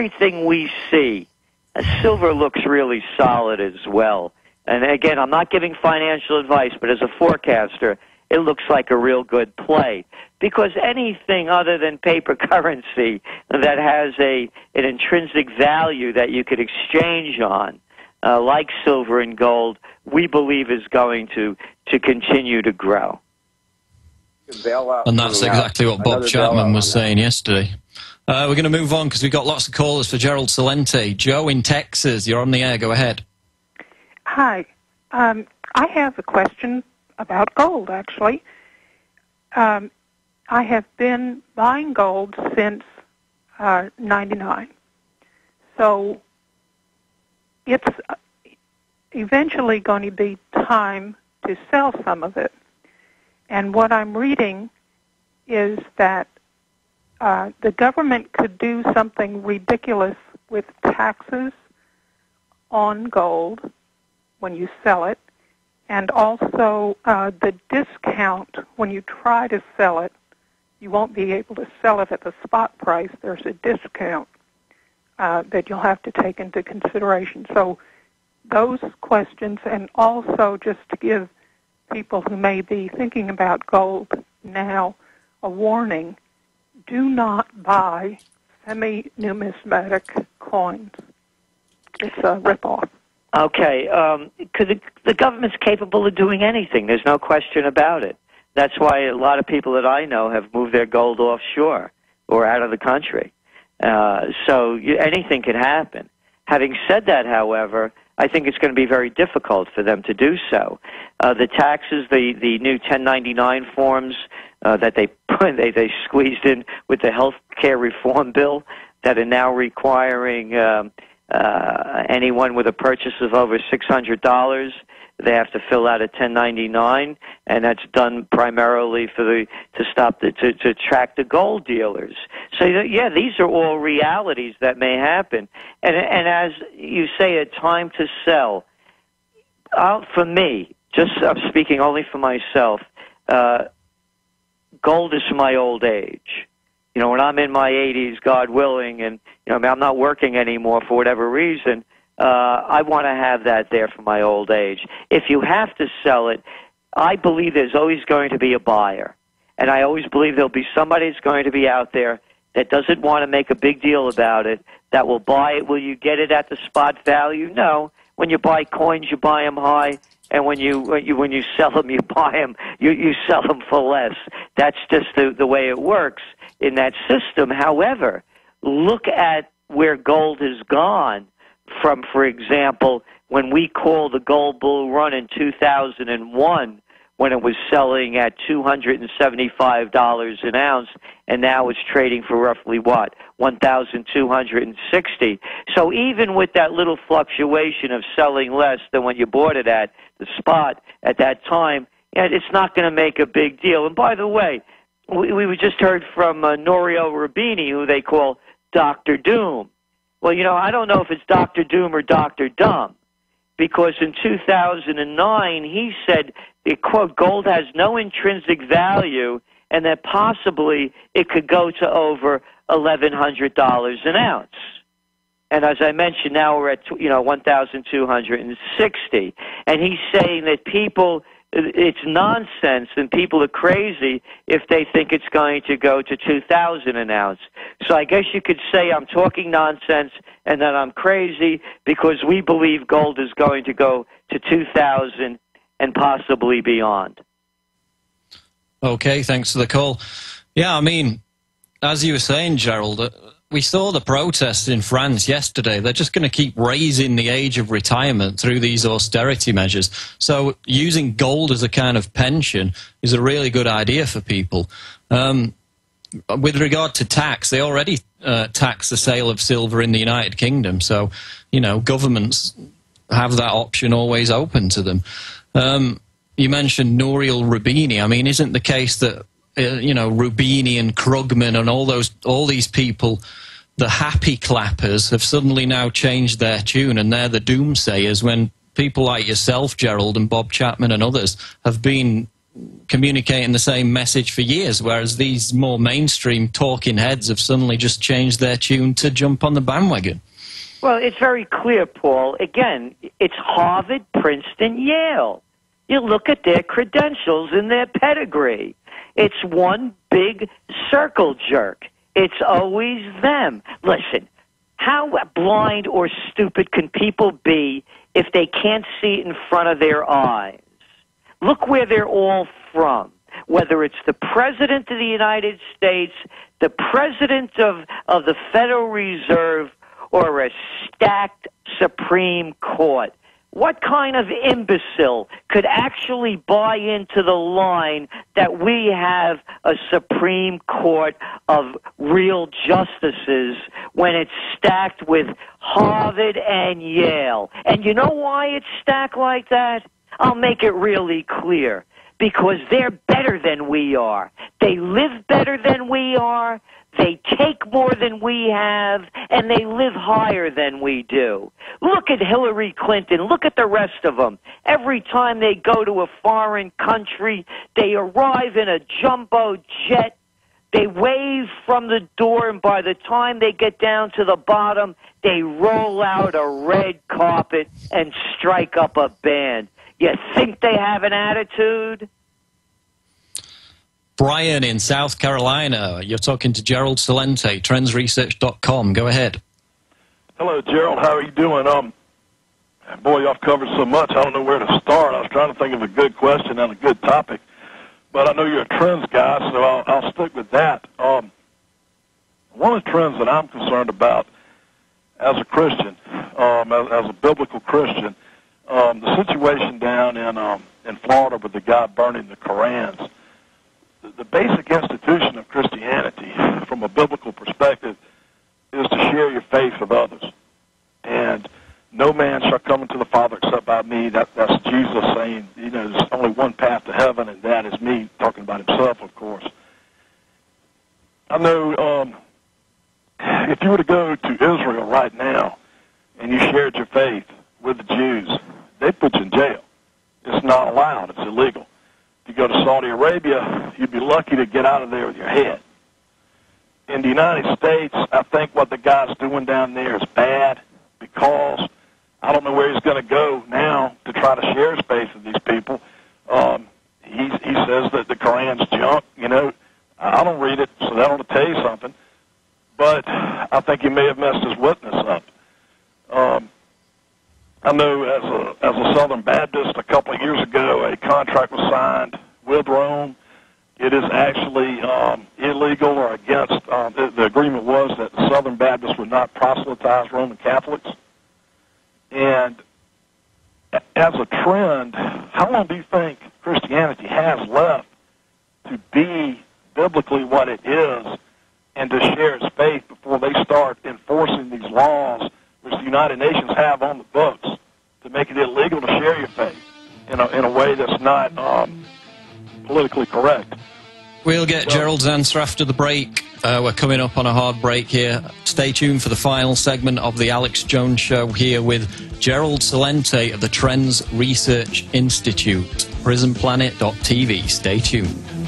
everything we see, silver looks really solid as well. And again, I'm not giving financial advice, but as a forecaster, it looks like a real good play. Because anything other than paper currency that has an intrinsic value that you could exchange on, like silver and gold, we believe is going to continue to grow. And that's exactly what Bob Chapman was saying yesterday. We're going to move on because we've got lots of callers for Gerald Celente. Joe in Texas, you're on the air. Go ahead. Hi. I have a question about gold, actually. I have been buying gold since 99. So it's eventually going to be time to sell some of it. And what I'm reading is that the government could do something ridiculous with taxes on gold when you sell it, and also the discount when you try to sell it. You won't be able to sell it at the spot price. There's a discount that you'll have to take into consideration. So those questions, and also just to give people who may be thinking about gold now a warning, do not buy semi-numismatic coins. It's a ripoff. Okay, because the government's capable of doing anything. There's no question about it. That's why a lot of people that I know have moved their gold offshore or out of the country. So anything can happen. Having said that, however, I think it's going to be very difficult for them to do so. The taxes, the new 1099 forms that they squeezed in with the health care reform bill that are now requiring anyone with a purchase of over $600, they have to fill out a 1099, and that's done primarily to attract the gold dealers. So yeah, these are all realities that may happen. And as you say, a time to sell. For me, I'm speaking only for myself. Gold is for my old age. You know, when I'm in my 80s, God willing, and I'm not working anymore for whatever reason, I want to have that there for my old age. If you have to sell it, I believe there's always going to be a buyer. And I always believe there'll be somebody that's going to be out there that doesn't want to make a big deal about it, that will buy it. Will you get it at the spot value? No. When you buy coins, you buy them high. And when you sell them, you buy them, you sell them for less. That's just the way it works in that system. However, look at where gold has gone from, for example, when we called the gold bull run in 2001, when it was selling at $275 an ounce, and now it's trading for roughly what? $1,260. So even with that little fluctuation of selling less than when you bought it at the spot at that time, it's not going to make a big deal. And by the way, we just heard from Nouriel Roubini, who they call Dr. Doom. Well, I don't know if it's Dr. Doom or Dr. Dumb, because in 2009 he said, quote, gold has no intrinsic value and that possibly it could go to over $1,100 an ounce. And as I mentioned, now we're at 1,260. And he's saying that it's nonsense and people are crazy if they think it's going to go to 2,000 an ounce. So I guess you could say I'm talking nonsense and that I'm crazy because we believe gold is going to go to 2,000 and possibly beyond. Okay, thanks for the call. Yeah, I mean, as you were saying, Gerald, we saw the protests in France yesterday. They're just going to keep raising the age of retirement through these austerity measures. So using gold as a kind of pension is a really good idea for people. With regard to tax, they already tax the sale of silver in the United Kingdom. So, governments have that option always open to them. You mentioned Nouriel Roubini. I mean, isn't the case that Roubini and Krugman and all these people, the happy clappers, have suddenly now changed their tune and they're the doomsayers, when people like yourself, Gerald, and Bob Chapman and others have been communicating the same message for years, whereas these more mainstream talking heads have suddenly just changed their tune to jump on the bandwagon. Well, it's very clear, Paul. Again, it's Harvard, Princeton, Yale. You look at their credentials and their pedigree. It's one big circle jerk. It's always them. Listen, how blind or stupid can people be if they can't see it in front of their eyes? Look where they're all from. Whether it's the President of the United States, the President of the Federal Reserve, or a stacked Supreme Court. What kind of imbecile could actually buy into the line that we have a Supreme Court of real justices when it's stacked with Harvard and Yale? And you know why it's stacked like that? I'll make it really clear. Because they're better than we are. They live better than we are. They take more than we have, and they live higher than we do. Look at Hillary Clinton. Look at the rest of them. Every time they go to a foreign country, they arrive in a jumbo jet. They wave from the door, and by the time they get down to the bottom, they roll out a red carpet and strike up a band. You think they have an attitude? Brian in South Carolina, you're talking to Gerald Celente, trendsresearch.com. Go ahead. Hello, Gerald. How are you doing? Boy, y'all covered so much, I don't know where to start. I was trying to think of a good question and a good topic, but I know you're a trends guy, so I'll stick with that. One of the trends that I'm concerned about as a Christian, as a biblical Christian, the situation down in Florida with the guy burning the Korans. The basic institution of Christianity, from a biblical perspective, is to share your faith with others. And no man shall come into the Father except by me. That's Jesus saying, there's only one path to heaven, and that is me, talking about himself, of course. I know if you were to go to Israel right now and you shared your faith with the Jews, they'd put you in jail. It's not allowed. It's illegal. If you go to Saudi Arabia, you'd be lucky to get out of there with your head. In the United States, I think what the guy's doing down there is bad because I don't know where he's going to go now to try to share his faith with these people. He says that the Koran's junk. I don't read it, so that ought to tell you something. But I think he may have messed his witness up. I know as a Southern Baptist, a couple of years ago, a contract was signed with Rome. It is actually illegal or against, the agreement was that the Southern Baptists would not proselytize Roman Catholics. And as a trend, how long do you think Christianity has left to be biblically what it is and to share its faith before they start enforcing these laws which the United Nations have on the books to make it illegal to share your faith in a way that's not politically correct? We'll get Gerald's answer after the break. We're coming up on a hard break here. Stay tuned for the final segment of the Alex Jones Show here with Gerald Celente of the Trends Research Institute. PrisonPlanet.tv. Stay tuned.